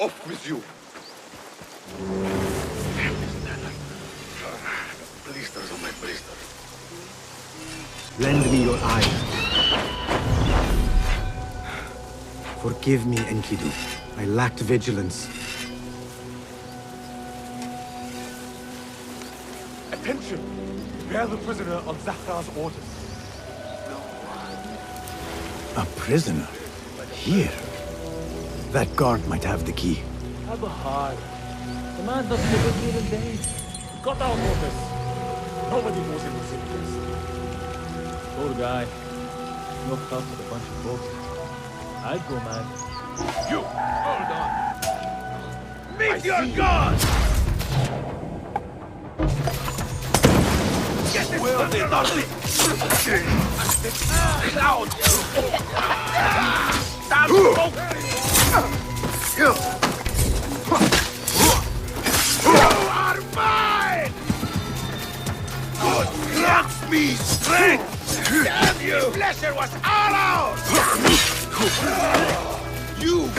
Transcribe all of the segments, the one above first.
Off with you. Blisters on my blisters. Lend me your eyes. Forgive me, Enkidu. I lacked vigilance. Attention! Bear the prisoner on Zahra's orders. A prisoner? Here? That guard might have the key. Have a heart. The man doesn't have a good in days. He got our orders. Nobody knows him was this. Poor guy. Locked up with a bunch of folks. I'd go mad. You! Hold on! Meet your god! Get this fucking nothing! Cloud! Stop! You are mine! God grants me strength! Damn you! The pleasure was all ours! You!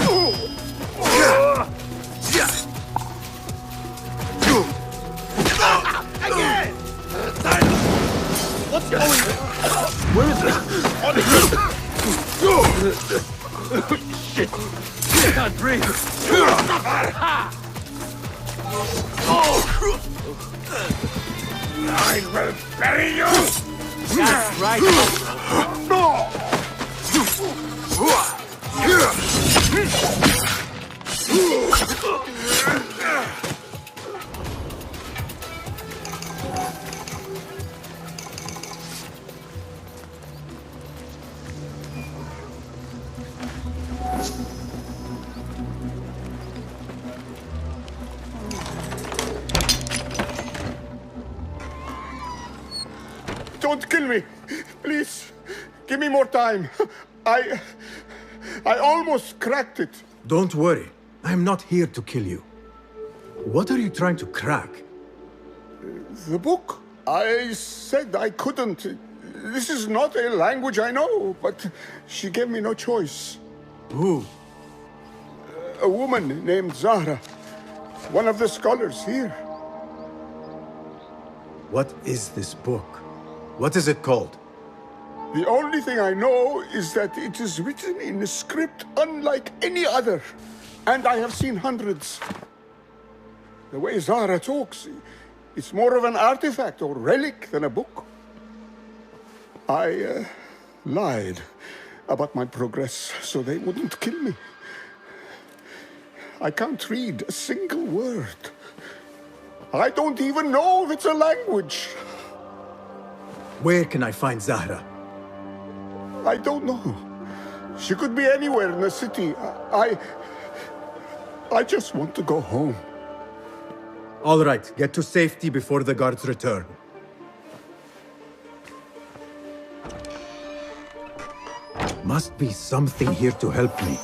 Again! What's going on? Where is it? Shit! I can't breathe! I will bury you! That's right! No! Don't kill me! Please! Give me more time! I almost cracked it! Don't worry. I'm not here to kill you. What are you trying to crack? The book? I said I couldn't. This is not a language I know, but she gave me no choice. Who? A woman named Zahra. One of the scholars here. What is this book? What is it called? The only thing I know is that it is written in a script unlike any other. And I have seen hundreds. The way Zahra talks, it's more of an artifact or relic than a book. I lied about my progress so they wouldn't kill me. I can't read a single word. I don't even know if it's a language. Where can I find Zahra? I don't know. She could be anywhere in the city. I just want to go home. All right, get to safety before the guards return. Must be something here to help me.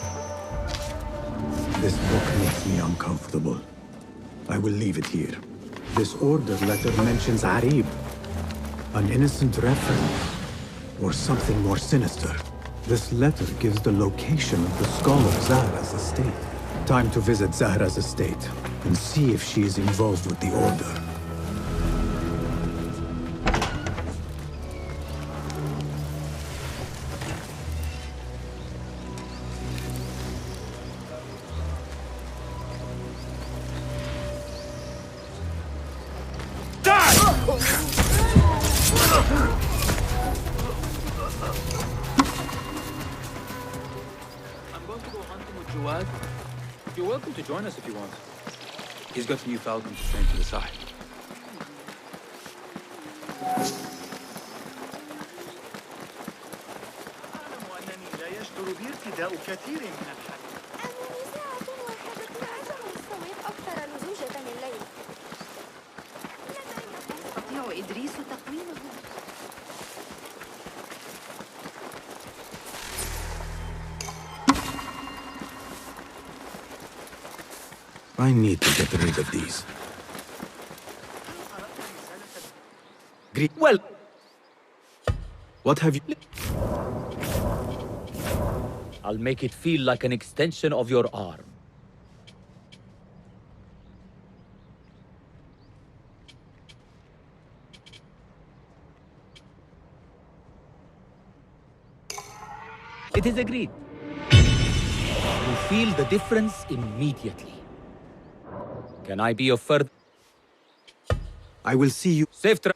This book makes me uncomfortable. I will leave it here. This order letter mentions Arib. An innocent reference. Or something more sinister. This letter gives the location of the scholar Zahra's estate. Time to visit Zahra's estate and see if she is involved with the order. You're welcome to join us if you want. He's got a new falcon to train to the side. أعلم أنني لا يجدر بي ارتداء كثير من الحرير. ساعة واحدة أجعل الصوت أكثر لزوجة الليل. يستطيع إدريس تقويمه. I need to get rid of these. Well, what have you... I'll make it feel like an extension of your arm. It is agreed. You feel the difference immediately. Can I be of further? I will see you. Safe tra-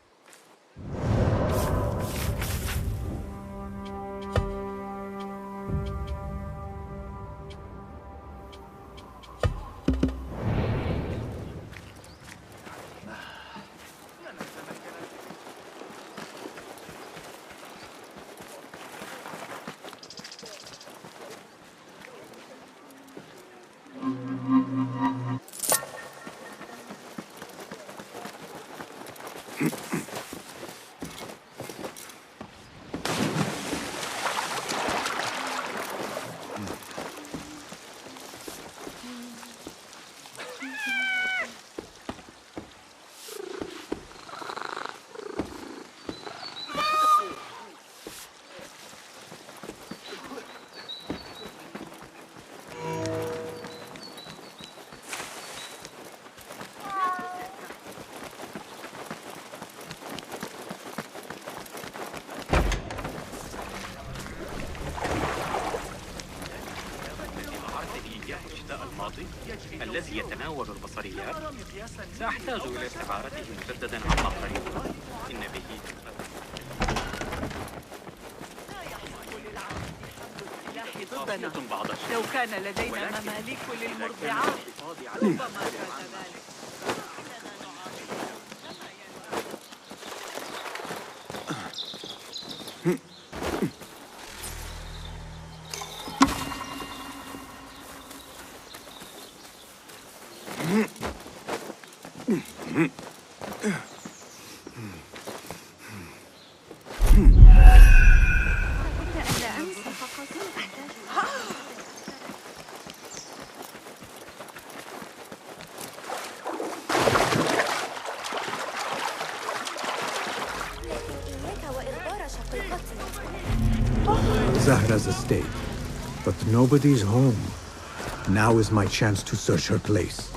الذي يتناول البصريات سأحتاج إلى استعارته مجددا عما قريب إن به ضدنا لو كان لدينا مماليك للمرضعات ربما كان ذلك Zahra's estate. But nobody's home. Now is my chance to search her place.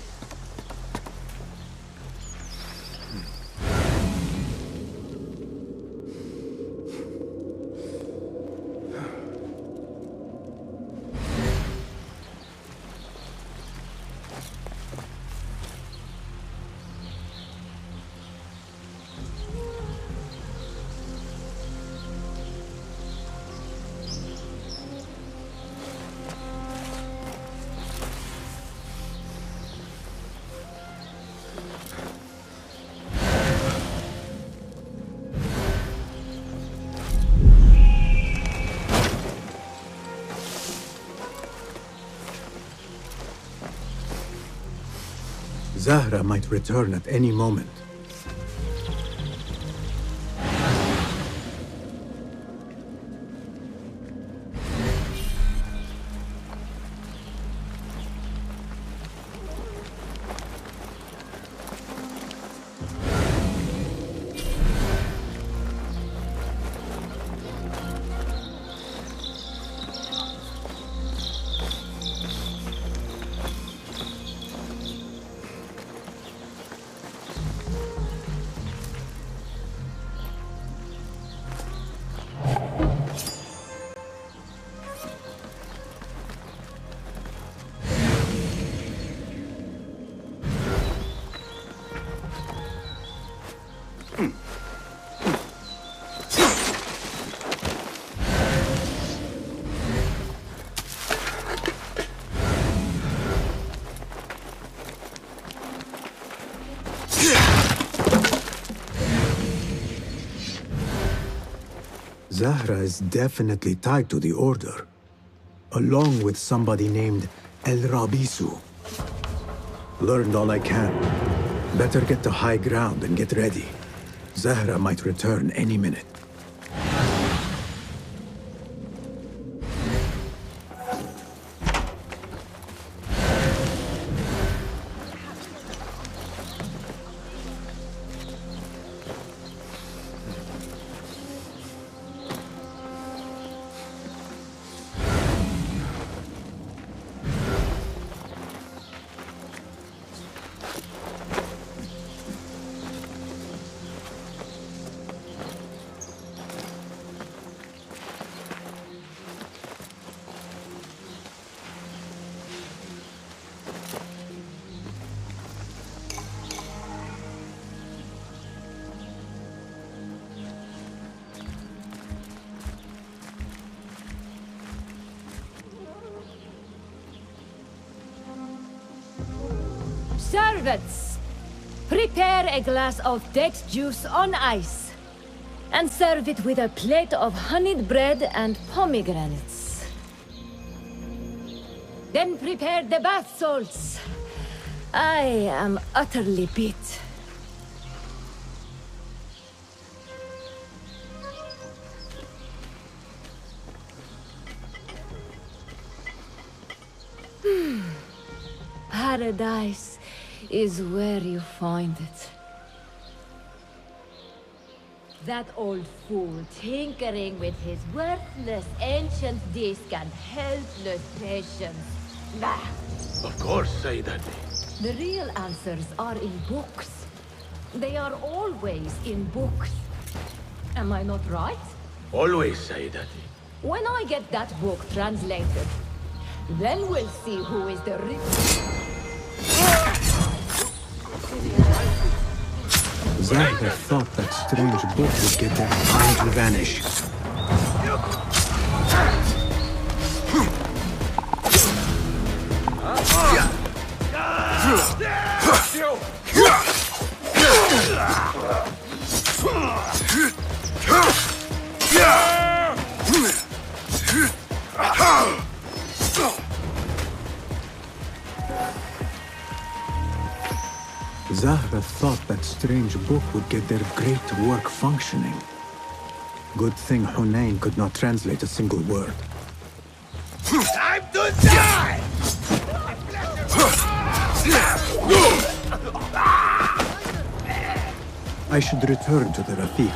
Zahra might return at any moment. Zahra is definitely tied to the Order, along with somebody named El Rabisu. Learned all I can. Better get to high ground and get ready. Zahra might return any minute. Servants, prepare a glass of date juice on ice, and serve it with a plate of honeyed bread and pomegranates. Then prepare the bath salts. I am utterly beat. Paradise is where you find it. That old fool tinkering with his worthless ancient disc and helpless patience. Bah! Of course, Sayyidati. The real answers are in books. They are always in books. Am I not right? Always, Sayyidati. When I get that book translated, then we'll see who is the real... Zahra thought that strange book would get their time to vanish. Zahra thought that strange book would get their great work functioning. Good thing Hunayn could not translate a single word. Time to die! I should return to the Rafiq.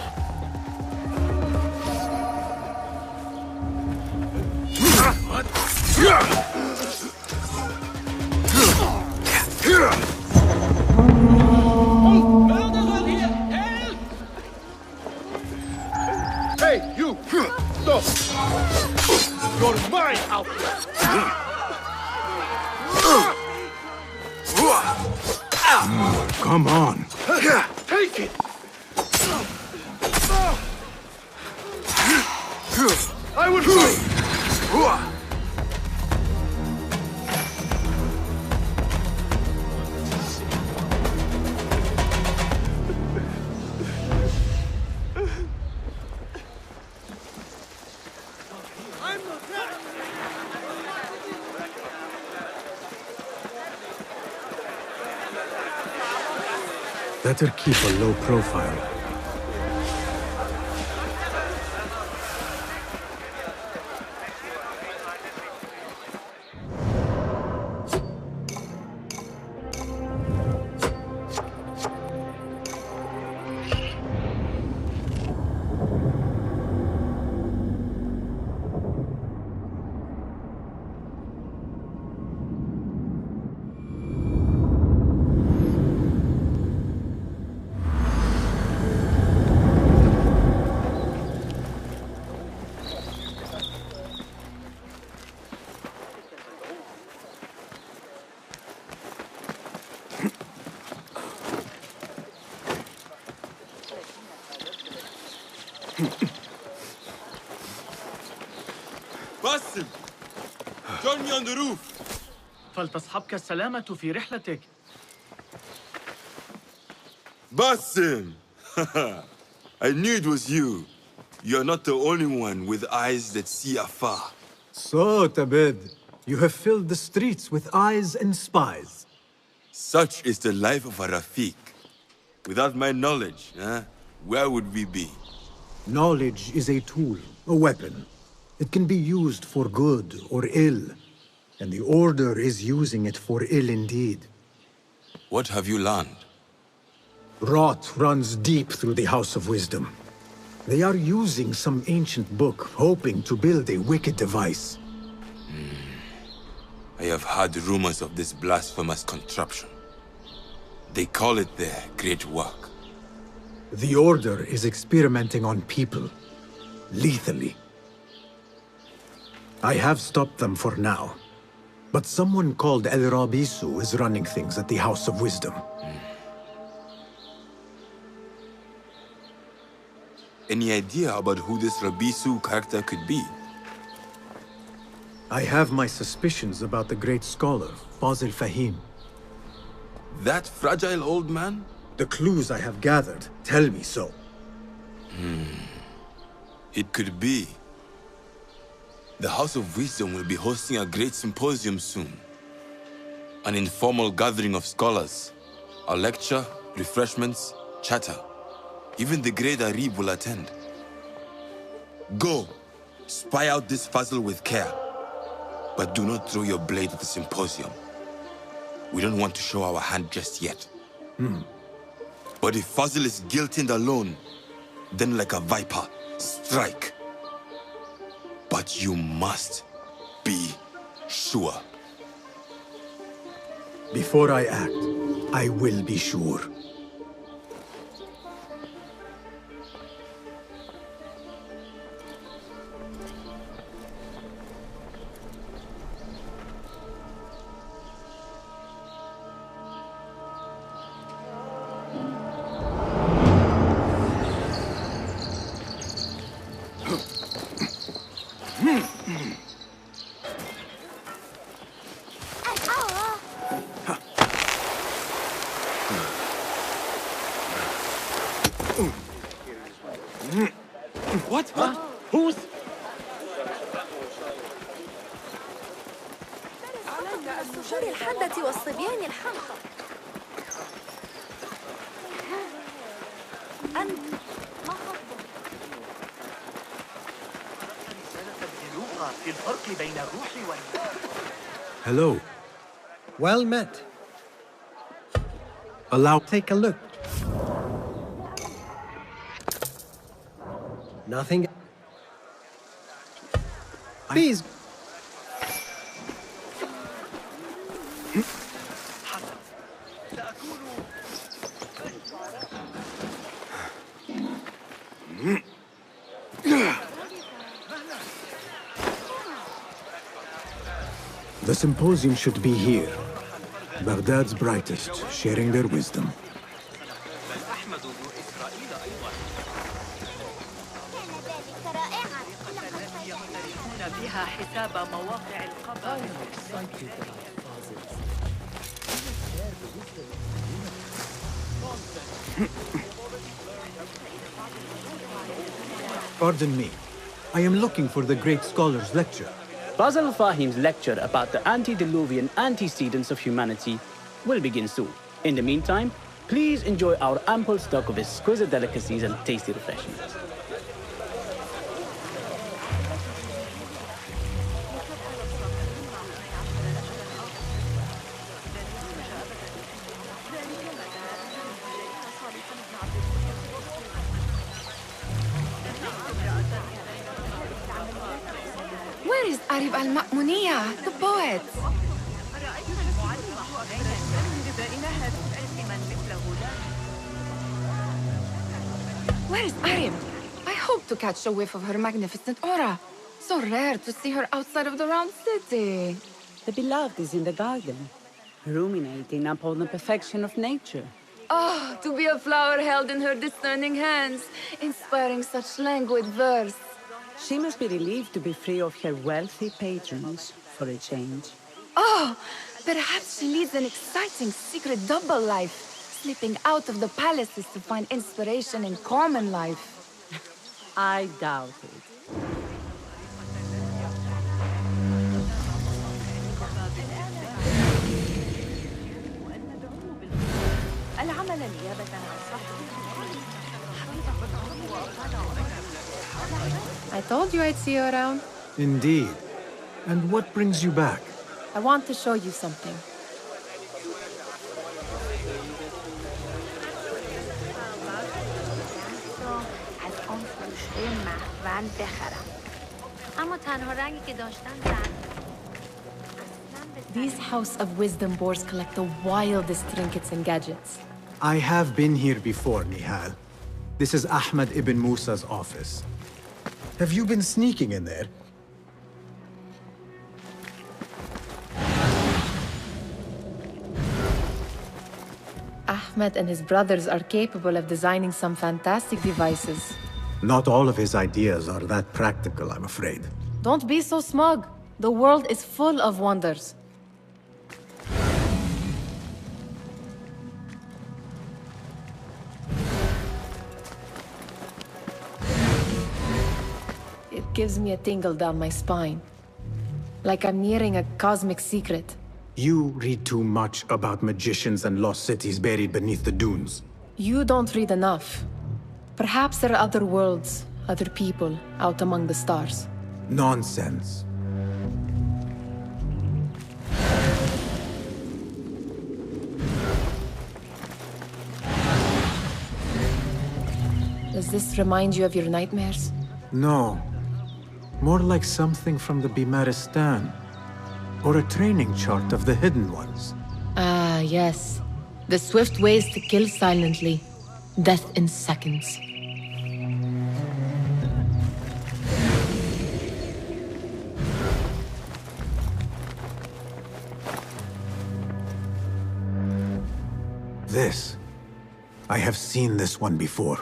Hey, you! Stop! You're mine, outlaw! Come on! Take it! I will fight! Better keep a low profile. Basim! Join me on the roof! فلتصحبك السلامة في رحلتك. Basim! I knew it was you. You're not the only one with eyes that see afar. So, Tabid, you have filled the streets with eyes and spies. Such is the life of a Rafiq. Without my knowledge, where would we be? Knowledge is a tool, a weapon. It can be used for good or ill, and the Order is using it for ill indeed. What have you learned? Rot runs deep through the House of Wisdom. They are using some ancient book, hoping to build a wicked device. I have heard rumors of this blasphemous contraption. They call it their great work. The Order is experimenting on people, lethally. I have stopped them for now, but someone called El Rabisu is running things at the House of Wisdom. Any idea about who this Rabisu character could be? I have my suspicions about the great scholar, Fazil Fahim. That fragile old man? The clues I have gathered tell me so. It could be. The House of Wisdom will be hosting a great symposium soon. An informal gathering of scholars. A lecture, refreshments, chatter. Even the great Arib will attend. Go, spy out this puzzle with care. But do not throw your blade at the symposium. We don't want to show our hand just yet. But if Fazil is guilty and alone, then like a viper, strike. But you must be sure. Before I act, I will be sure. What? Huh? Who's? السجور الحادة والصبيان الحمقى. أنت ما خطبك؟ في الفرق بين الروح والنار. Hello. Well met. Take a look. Nothing. Please. The symposium should be here. Baghdad's brightest, sharing their wisdom. بها حساب مواقع القبر. Pardon me. I am looking for the great scholar's lecture. Basil Fahim's lecture about the antediluvian antecedents of humanity will begin soon. In the meantime, please enjoy our ample stock of exquisite delicacies and tasty refreshments. Where is Arib al-Ma'muniyya, the poet? Where is Arib? I hope to catch a whiff of her magnificent aura. So rare to see her outside of the round city. The beloved is in the garden, ruminating upon the perfection of nature. Oh, to be a flower held in her discerning hands, inspiring such languid verse. She must be relieved to be free of her wealthy patrons, for a change. Oh, perhaps she leads an exciting secret double life, slipping out of the palaces to find inspiration in common life. I doubt it. I told you I'd see you around. Indeed. And what brings you back? I want to show you something. These House of Wisdom boars collect the wildest trinkets and gadgets. I have been here before, Nihal. This is Ahmad ibn Musa's office. Have you been sneaking in there? Ahmed and his brothers are capable of designing some fantastic devices. Not all of his ideas are that practical, I'm afraid. Don't be so smug. The world is full of wonders. gives me a tingle down my spine. Like I'm nearing a cosmic secret. You read too much about magicians and lost cities buried beneath the dunes. You don't read enough. Perhaps there are other worlds, other people, out among the stars. Nonsense. Does this remind you of your nightmares? No. More like something from the Bimaristan. Or a training chart of the Hidden Ones. Ah, yes. The swift ways to kill silently. Death in seconds. This. I have seen this one before.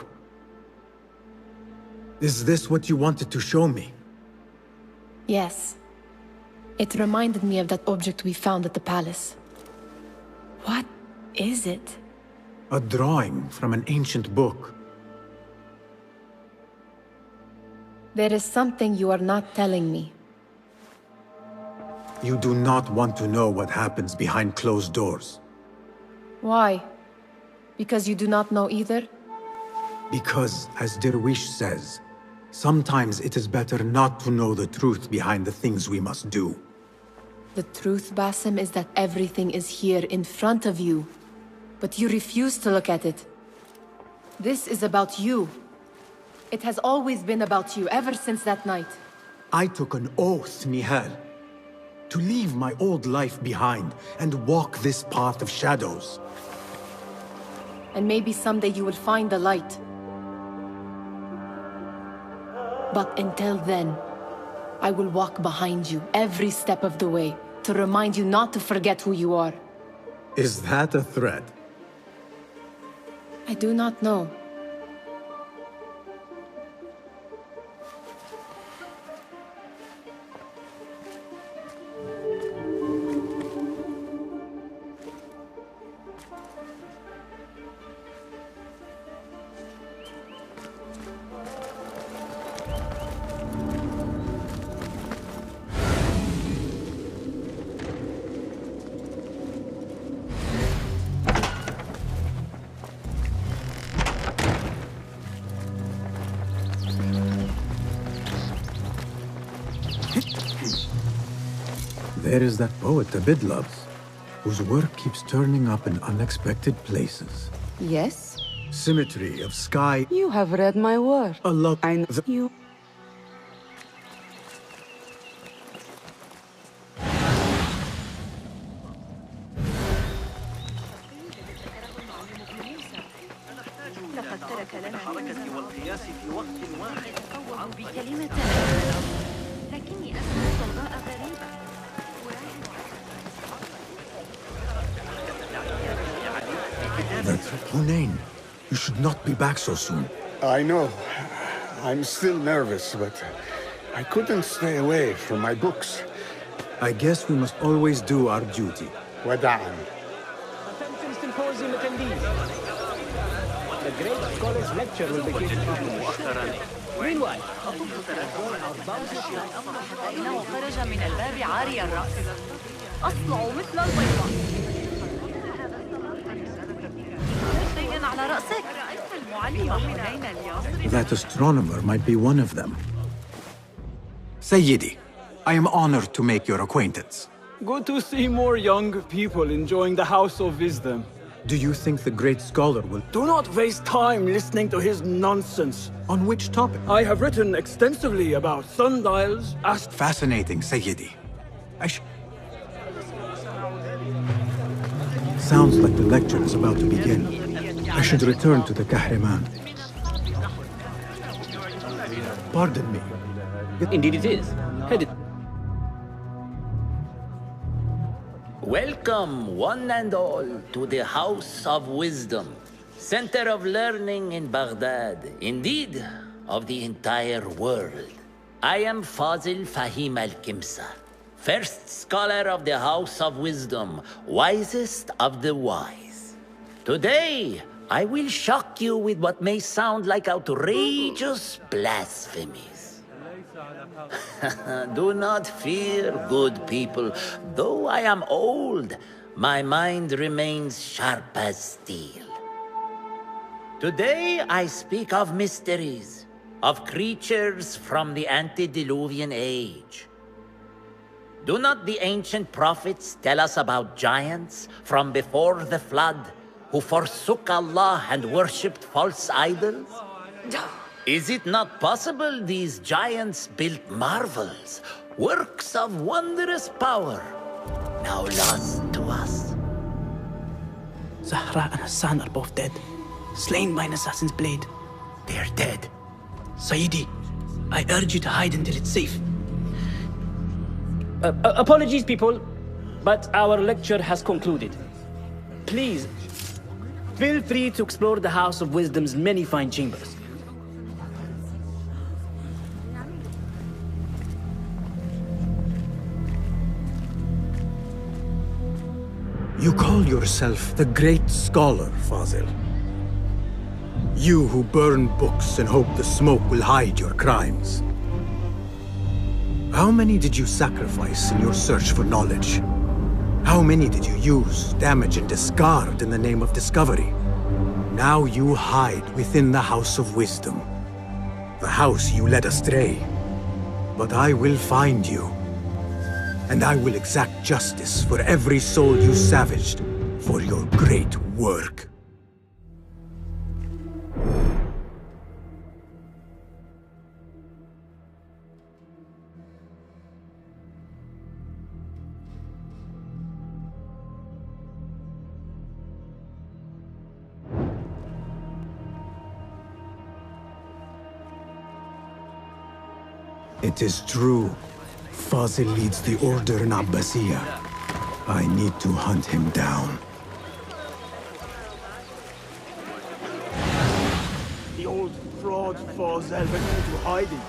Is this what you wanted to show me? Yes. It reminded me of that object we found at the palace. What is it? A drawing from an ancient book. There is something you are not telling me. You do not want to know what happens behind closed doors. Why? Because you do not know either? Because, as Derwish says, sometimes it is better not to know the truth behind the things we must do. The truth, Basim, is that everything is here in front of you. But you refuse to look at it. This is about you. It has always been about you, ever since that night. I took an oath, Nihal, to leave my old life behind and walk this path of shadows. And maybe someday you will find the light. But until then, I will walk behind you every step of the way to remind you not to forget who you are. Is that a threat? I do not know. There is that poet Abid loves, whose work keeps turning up in unexpected places. Yes? Symmetry of sky. You have read my work. A lot. I know you. لقد ترك لنا الحركة والقياس في وقت واحد يتفوق بكلمة لكني أسمع صوضاء غريبة. That's Hunain. You should not be back so soon. I know. I'm still nervous, but I couldn't stay away from my books. I guess we must always do our duty. Wada'an. Attention symposium attendees. The great scholars lecture will begin shortly. Meanwhile, إنه خرج من الباب عاري الرأس أصلع مثل البيضة. شيء على رأسك. المعلم حنين اليوم. That astronomer might be one of them. Sayyidi, I am honored to make your acquaintance. Good to see more young people enjoying the House of Wisdom. Do you think the great scholar will... Do not waste time listening to his nonsense. On which topic? I have written extensively about sundials, Fascinating, Sayyidi. Sounds like the lecture is about to begin. I should return to the Kahraman. Pardon me. Indeed it is. Headed. Welcome, one and all, to the House of Wisdom, center of learning in Baghdad, indeed, of the entire world. I am Fazil Fahim al-Kimsa, first scholar of the House of Wisdom, wisest of the wise. Today, I will shock you with what may sound like outrageous blasphemies. Do not fear, good people. Though I am old, my mind remains sharp as steel. Today I speak of mysteries, of creatures from the antediluvian age. Do not the ancient prophets tell us about giants from before the flood who forsook Allah and worshipped false idols? Is it not possible these giants built marvels, works of wondrous power, now lost to us? Zahra and Hassan are both dead, slain by an assassin's blade. They're dead. Saidi, I urge you to hide until it's safe. Apologies, people, but our lecture has concluded. Please, feel free to explore the House of Wisdom's many fine chambers. You call yourself the Great Scholar, Fazil. You who burn books and hope the smoke will hide your crimes. How many did you sacrifice in your search for knowledge? How many did you use, damage, and discard in the name of discovery? Now you hide within the House of Wisdom. The house you led astray. But I will find you. And I will exact justice for every soul you savaged for your great work. It is true. Fazil leads the Order in Abbasiyya. I need to hunt him down. The old fraud Fazil went into hiding.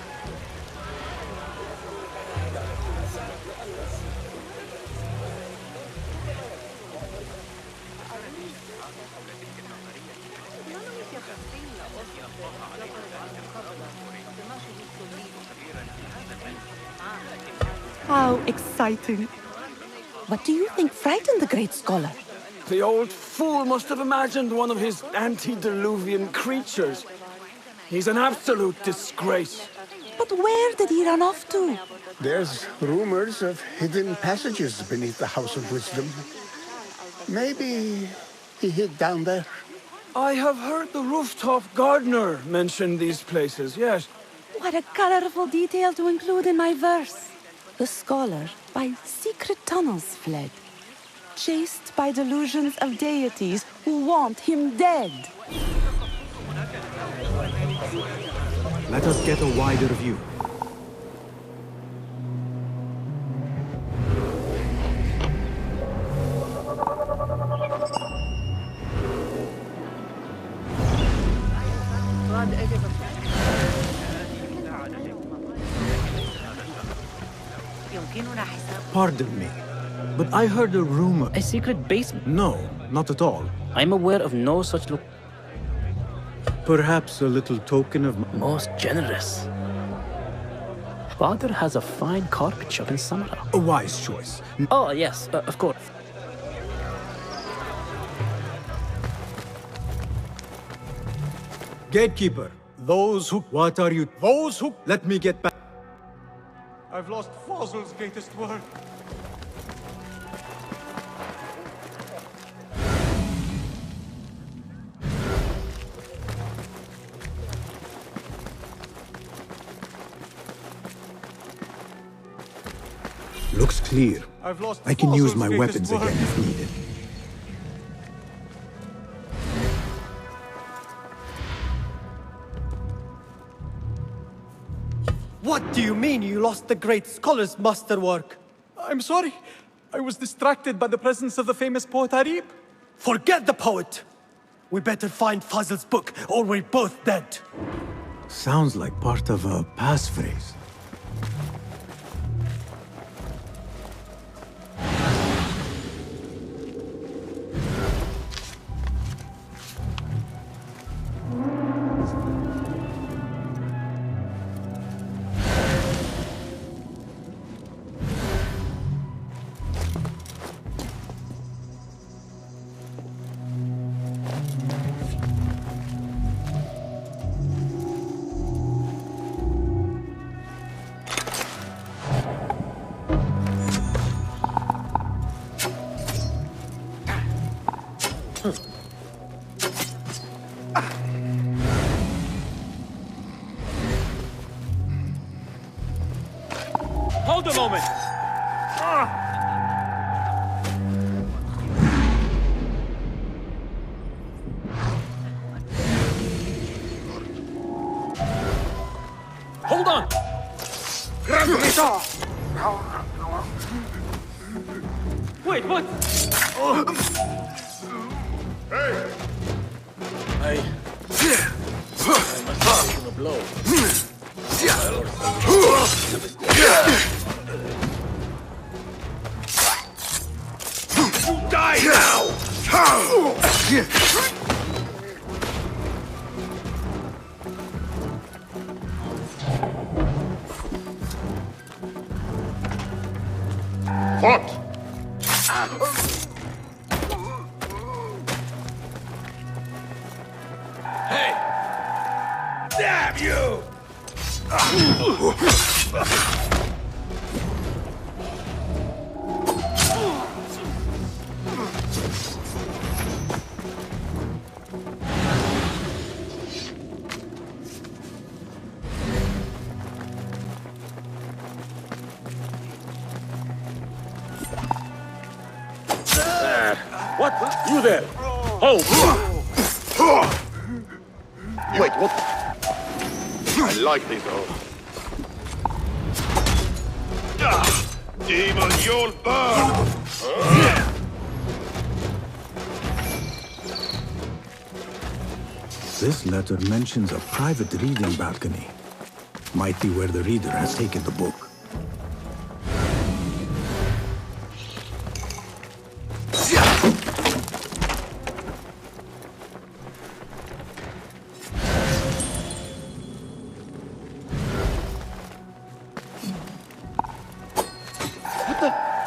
How exciting. What do you think frightened the great scholar? The old fool must have imagined one of his antediluvian creatures. He's an absolute disgrace. But where did he run off to? There's rumors of hidden passages beneath the House of Wisdom. Maybe he hid down there. I have heard the rooftop gardener mention these places, yes. What a colorful detail to include in my verse. The scholar by secret tunnels fled, chased by delusions of deities who want him dead. Let us get a wider view. Pardon me, but I heard a rumor. A secret basement? No, not at all. I'm aware of no such look. Perhaps a little token of... Most generous. Father has a fine carpet shop in Samara. A wise choice. Oh, yes, of course. Gatekeeper, those who... What are you... Those who... Let me get back. I've lost Fazil's greatest work. Looks clear. I've lost I can use my Fazil's weapons greatest again work. if needed. What do you mean you lost the great scholar's masterwork? I'm sorry. I was distracted by the presence of the famous poet Arib. Forget the poet! We better find Fazil's book, or we're both dead. Sounds like part of a passphrase. Hold a moment! Hold on! Wait, what? Hey! I must have taken a blow. You die now! What? Hey! Damn you! What? You there! Oh! Wait, what? I like this oath. Demon, you'll burn! This letter mentions a private reading balcony. Might be where the reader has taken the book.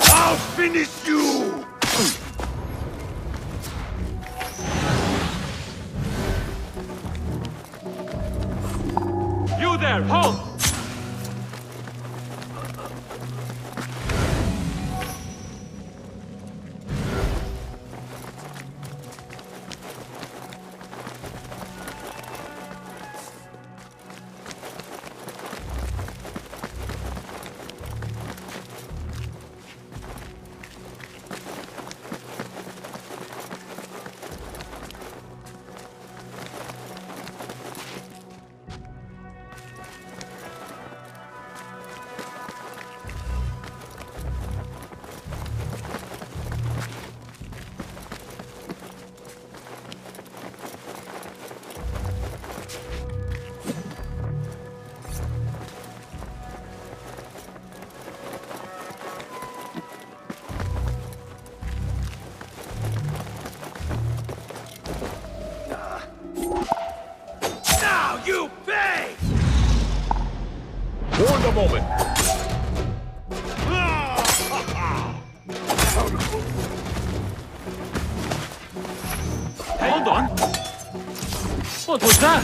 I'll finish you! You there! Halt! Now you pay! Hold a moment! Hold on! What was that?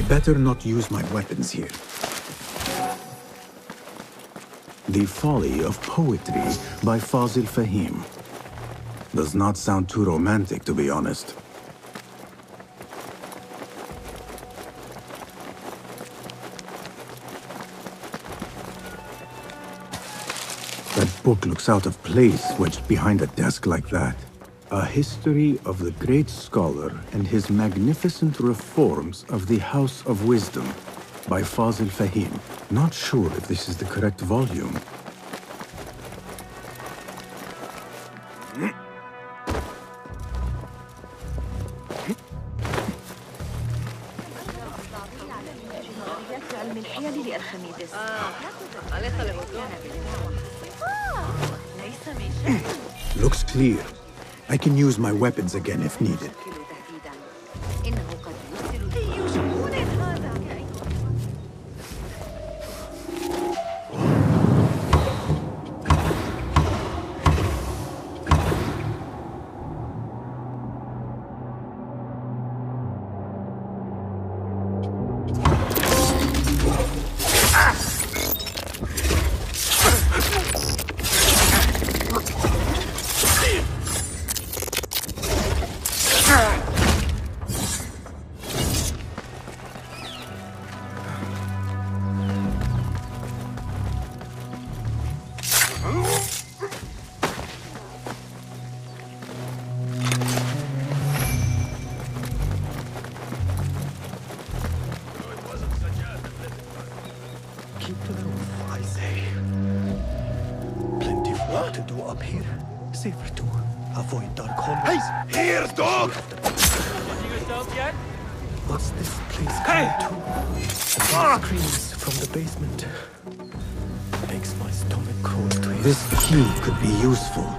I better not use my weapons here. The Folly of Poetry by Fazil Fahim. Does not sound too romantic, to be honest. That book looks out of place, wedged behind a desk like that. A history of the great scholar and his magnificent reforms of the House of Wisdom by Fazil Fahim. Not sure if this is the correct volume. Looks clear. I can use my weapons again if needed. This key could be useful.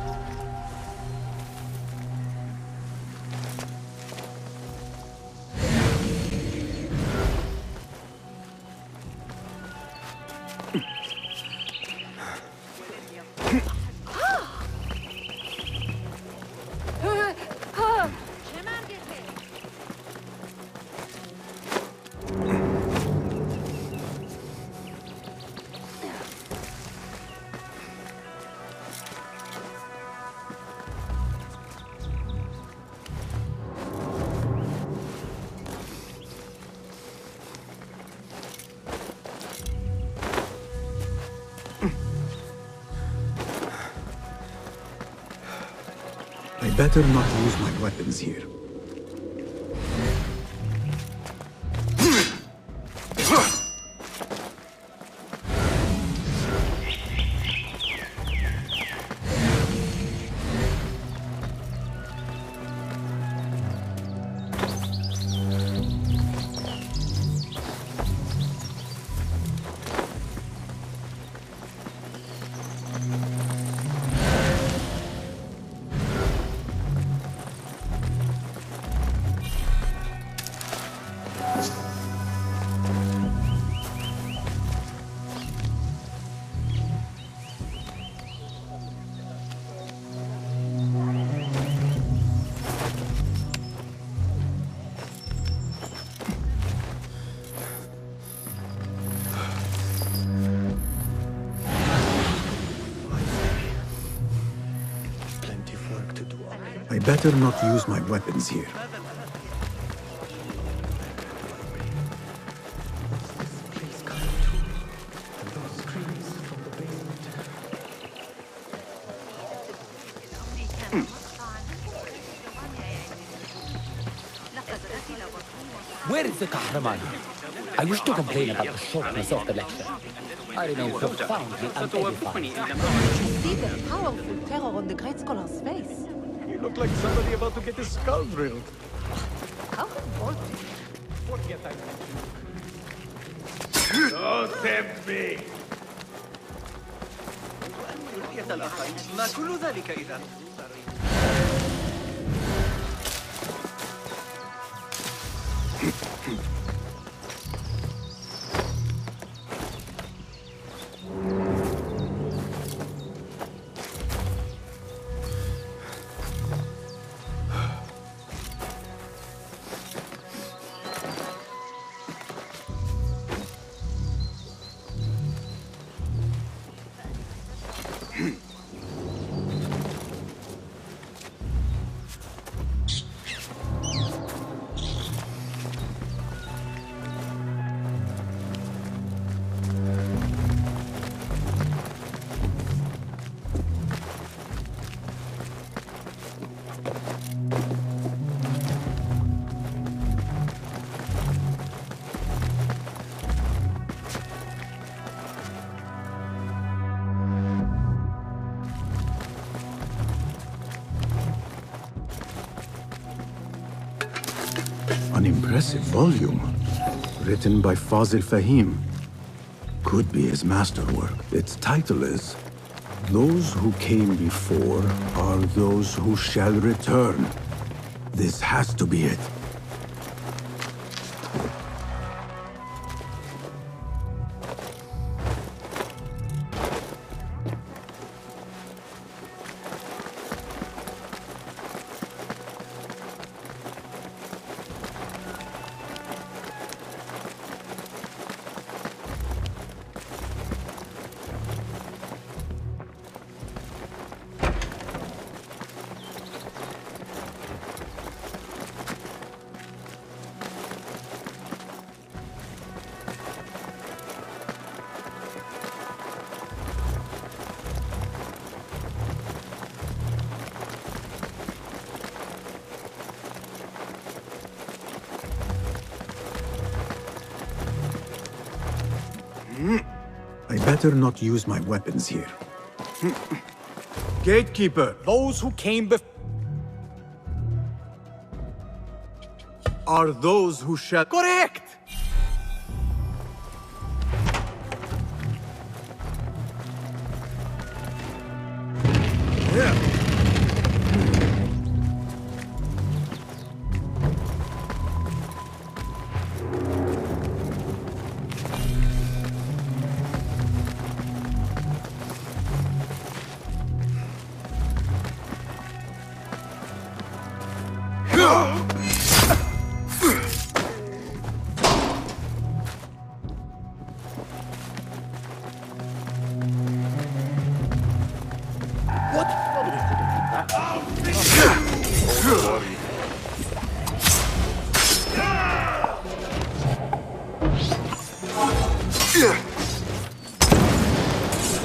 I better not use my weapons here. I better not use my weapons here. Where is the Kahraman? I wish to complain about the shortness of the lecture. I remain profoundly unedified. See the powerful terror on the great scholar's face. You look like somebody about to get his skull drilled. How revolting. Forget I mentioned. Don't tempt me. ما كل ذلك إذا An impressive volume, written by Fazil Fahim. Could be his masterwork. Its title is, Those Who Came Before Are Those Who Shall Return. This has to be it. I better not use my weapons here. Gatekeeper, those who came before are those who shall... Correct!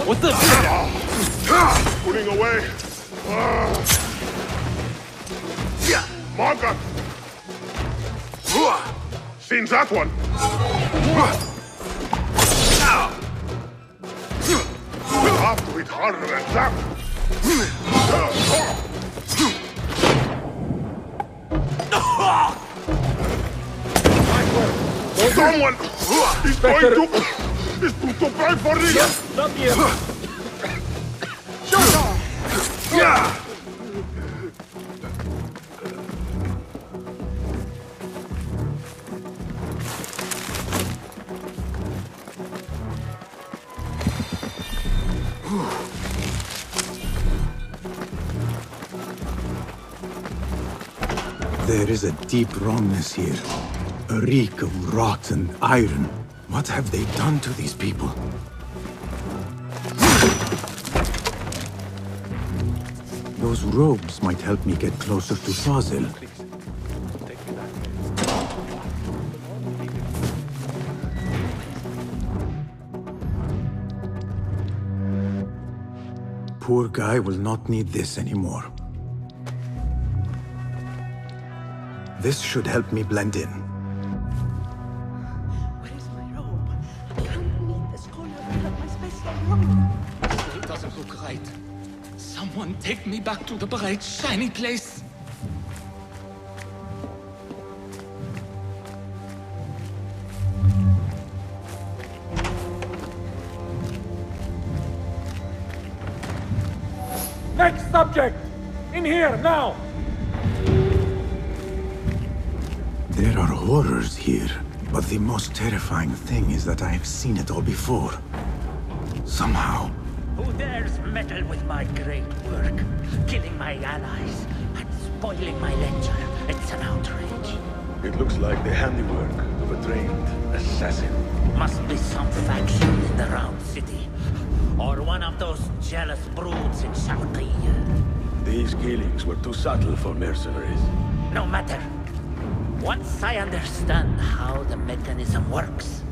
What the? Pulling away. Margaret. Seen that one? We'll have to hit harder than that. Someone is going to pay for this. Not yet. Yeah. There is a deep wrongness here. A reek of rotten iron. What have they done to these people? Those robes might help me get closer to Fazil. Poor guy will not need this anymore. This should help me blend in. Where's my robe? I can't meet the scholar without my special robe. It doesn't look right. Someone take me back to the bright, shiny place. Next subject! In here, now! There are horrors here, but the most terrifying thing is that I have seen it all before. Somehow. Who dares meddle with my great work? Killing my allies and spoiling my lecture. It's an outrage. It looks like the handiwork of a trained assassin. Must be some faction in the Round City. Or one of those jealous broods in Sharqiyya. These killings were too subtle for mercenaries. No matter. Once I understand how the mechanism works,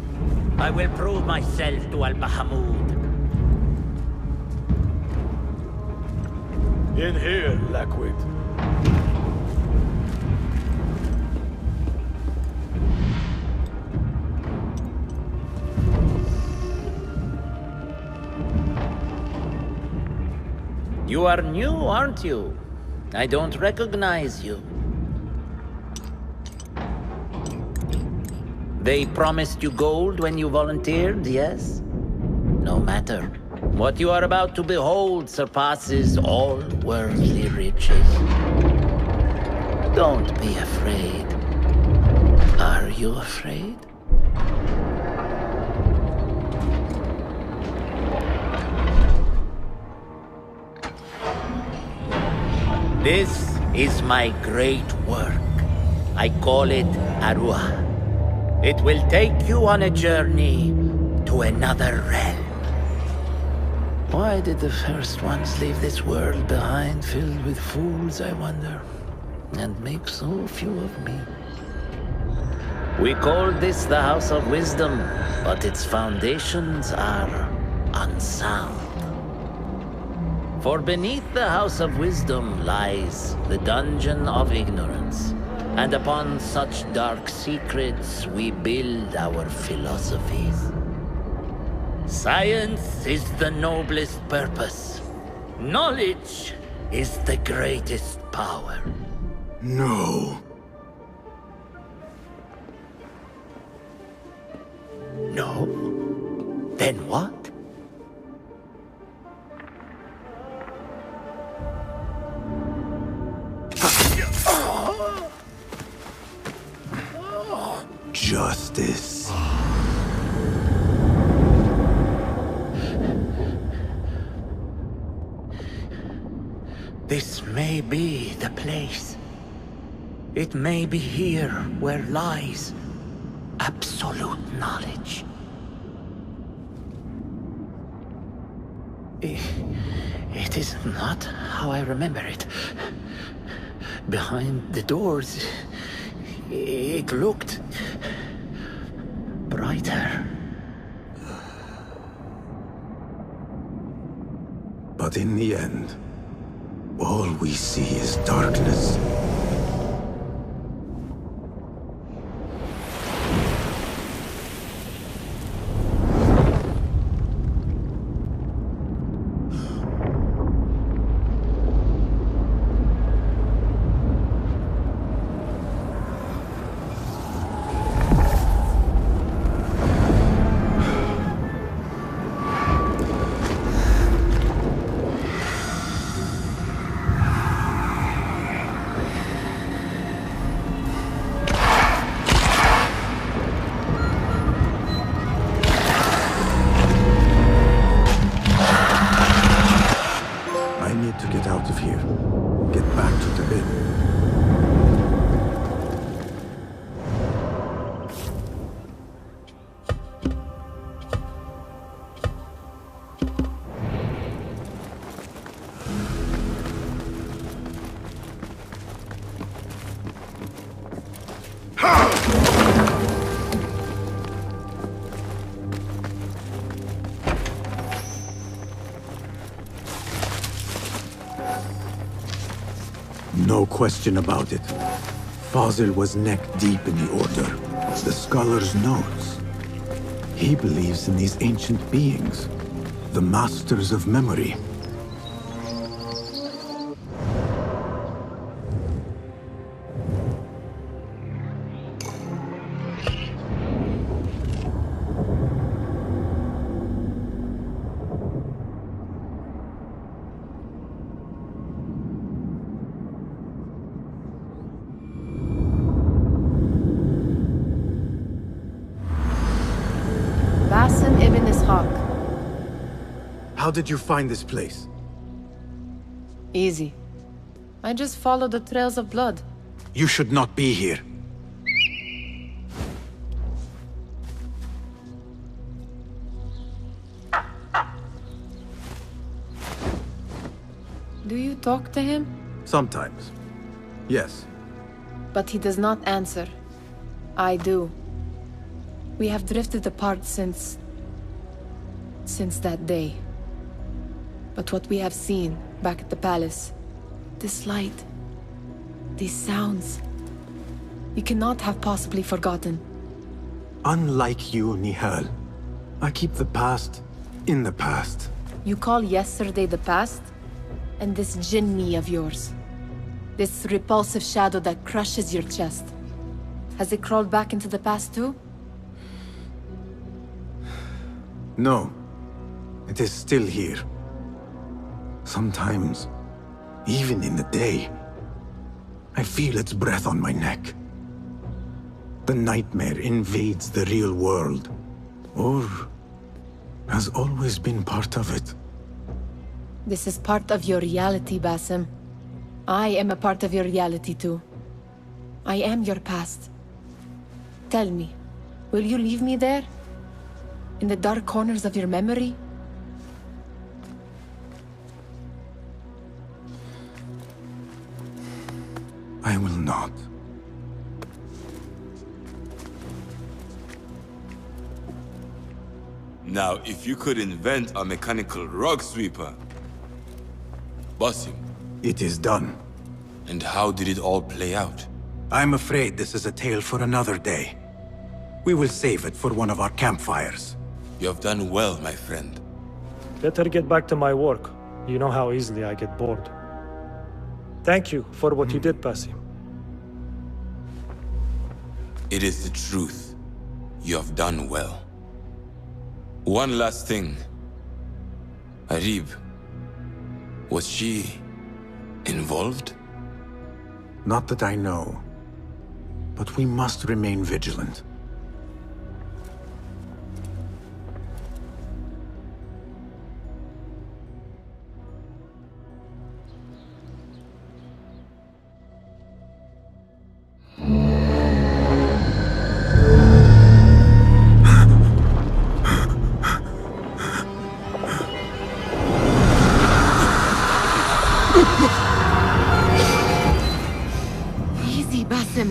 I will prove myself to Al-Bahamud. In here, Lackwit. You are new, aren't you? I don't recognize you. They promised you gold when you volunteered, yes? No matter. What you are about to behold surpasses all worldly riches. Don't be afraid. Are you afraid? This is my great work. I call it Arua. It will take you on a journey to another realm. Why did the first ones leave this world behind filled with fools, I wonder, and make so few of me? We call this the House of Wisdom, but its foundations are unsound. For beneath the House of Wisdom lies the Dungeon of Ignorance, and upon such dark secrets we build our philosophies. Science is the noblest purpose. Knowledge is the greatest power. No. No? Then what? Justice. This may be the place. It may be here where lies absolute knowledge. It is not how I remember it. Behind the doors, it looked brighter. But in the end, all we see is darkness. No question about it. Fazil was neck-deep in the Order. The scholar's notes. He believes in these ancient beings, the masters of memory. How did you find this place? Easy. I just followed the trails of blood. You should not be here. Do you talk to him? Sometimes. Yes. But he does not answer. I do. We have drifted apart since that day. But what we have seen back at the palace, this light, these sounds, we cannot have possibly forgotten. Unlike you, Nihal, I keep the past in the past. You call yesterday the past? And this Jinni of yours, this repulsive shadow that crushes your chest, has it crawled back into the past too? No. It is still here. Sometimes, even in the day, I feel its breath on my neck. The nightmare invades the real world, or has always been part of it. This is part of your reality, Basim. I am a part of your reality too. I am your past. Tell me, will you leave me there? In the dark corners of your memory? I will not. Now, if you could invent a mechanical rug sweeper, Basim. It is done. And how did it all play out? I'm afraid this is a tale for another day. We will save it for one of our campfires. You have done well, my friend. Better get back to my work. You know how easily I get bored. Thank you for what you did, Basim. It is the truth. You have done well. One last thing. Arib, was she involved? Not that I know. But we must remain vigilant.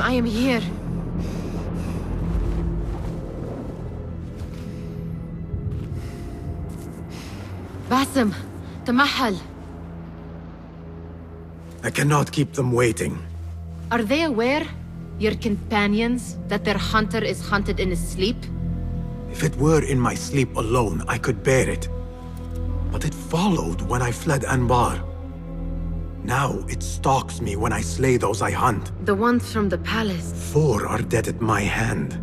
I am here. Basim, Tamahal. I cannot keep them waiting. Are they aware, your companions, that their hunter is hunted in his sleep? If it were in my sleep alone, I could bear it. But it followed when I fled Anbar. Now it stalks me when I slay those I hunt. The ones from the palace. 4 are dead at my hand.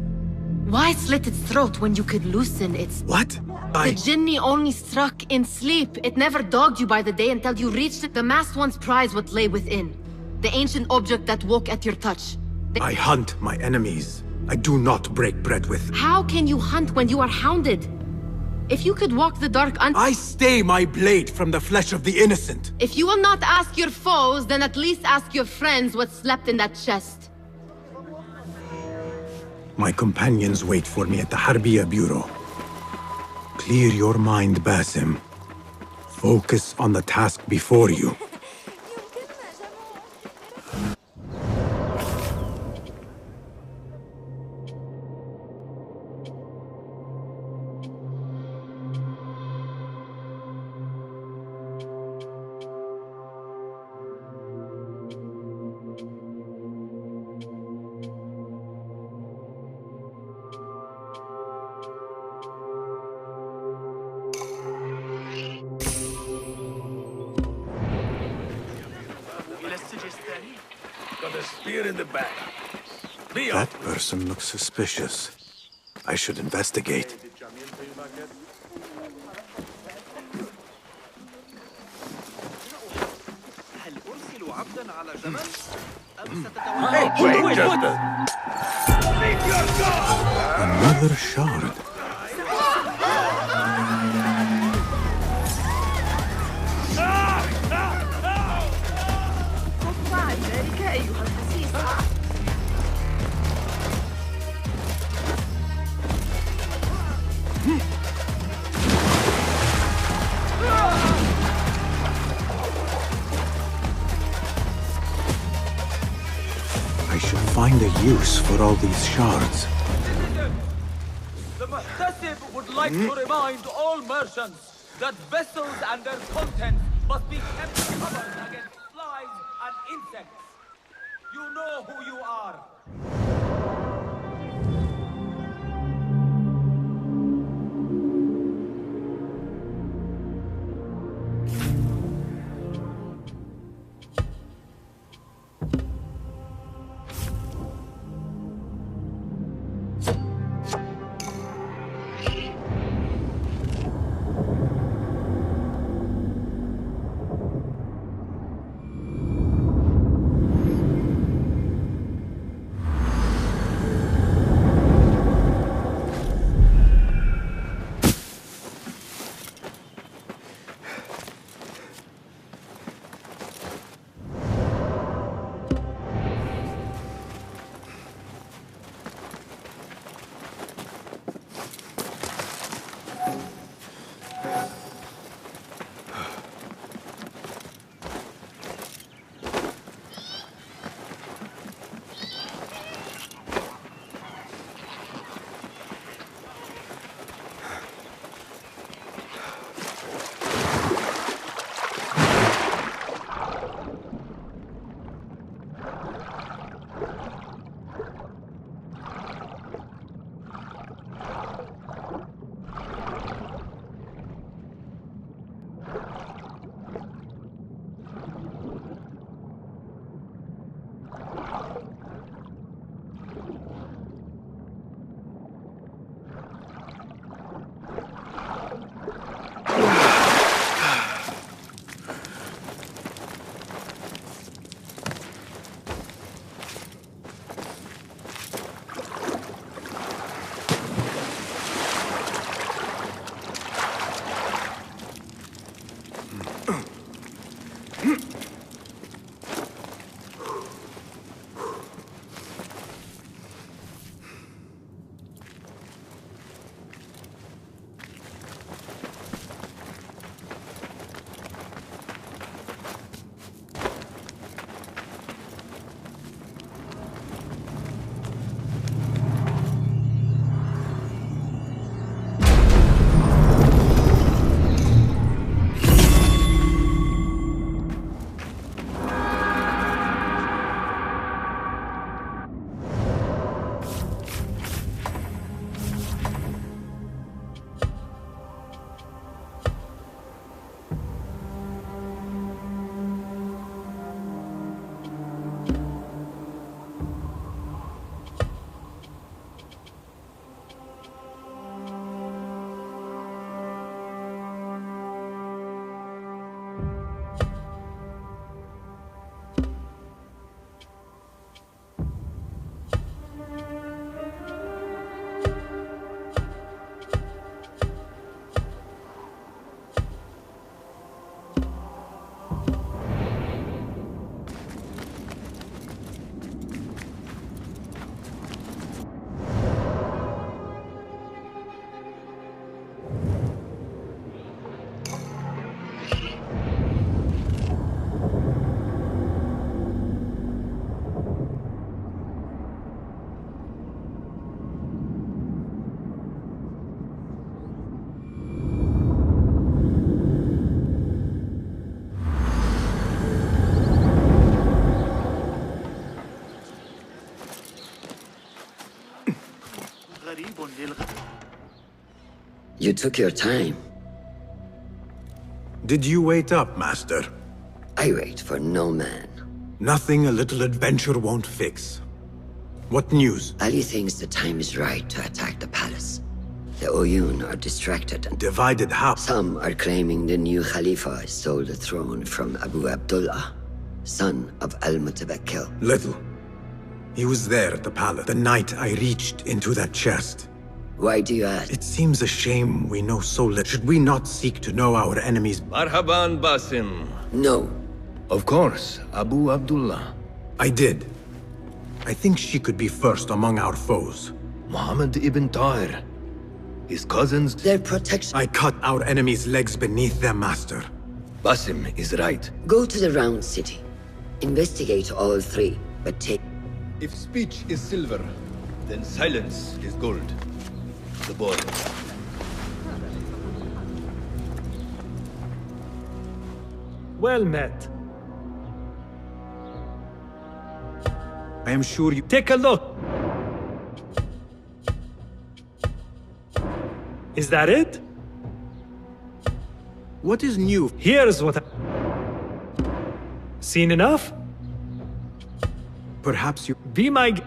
Why slit its throat when you could loosen its... What? The Jinni only struck in sleep. It never dogged you by the day until you reached it. The masked one's prize what lay within. The ancient object that woke at your touch. I hunt my enemies. I do not break bread with. How can you hunt when you are hounded? If you could walk the dark I stay my blade from the flesh of the innocent. If you will not ask your foes, then at least ask your friends what slept in that chest. My companions wait for me at the Harbiya Bureau. Clear your mind, Basim. Focus on the task before you. Got a spear in the back. That person looks suspicious. I should investigate. Wait, Justin. Another shard. I should find a use for all these shards. The Muhtasib would like to remind all merchants that vessels and their contents must be kept covered against flies and insects. You know who you are. You took your time. Did you wait up, Master? I wait for no man. Nothing a little adventure won't fix. What news? Ali thinks the time is right to attack the palace. The Oyun are distracted and divided how? Some are claiming the new Khalifa stole the throne from Abu Abdullah, son of Al-Mutawakkil. Little. He was there at the palace the night I reached into that chest. Why do you ask? It seems a shame we know so little. Should we not seek to know our enemies? Marhaban, Basim. No. Of course, Abu Abdullah. I did. I think she could be first among our foes. Muhammad ibn Tahir. His cousins... Their protection... I cut our enemies' legs beneath them, Master. Basim is right. Go to the Round City. Investigate all three, but take... If speech is silver, then silence is gold. The boy. Well met. I am sure you... Take a look! Is that it? What is new? Here's what I... Seen enough? Perhaps you... Be my...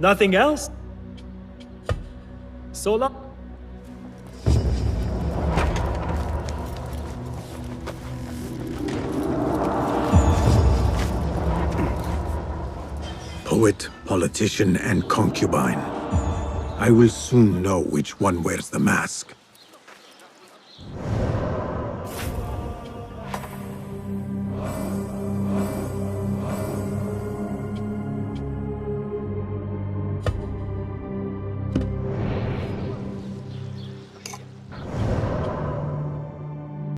Nothing else? So long. Poet, politician, and concubine. I will soon know which one wears the mask.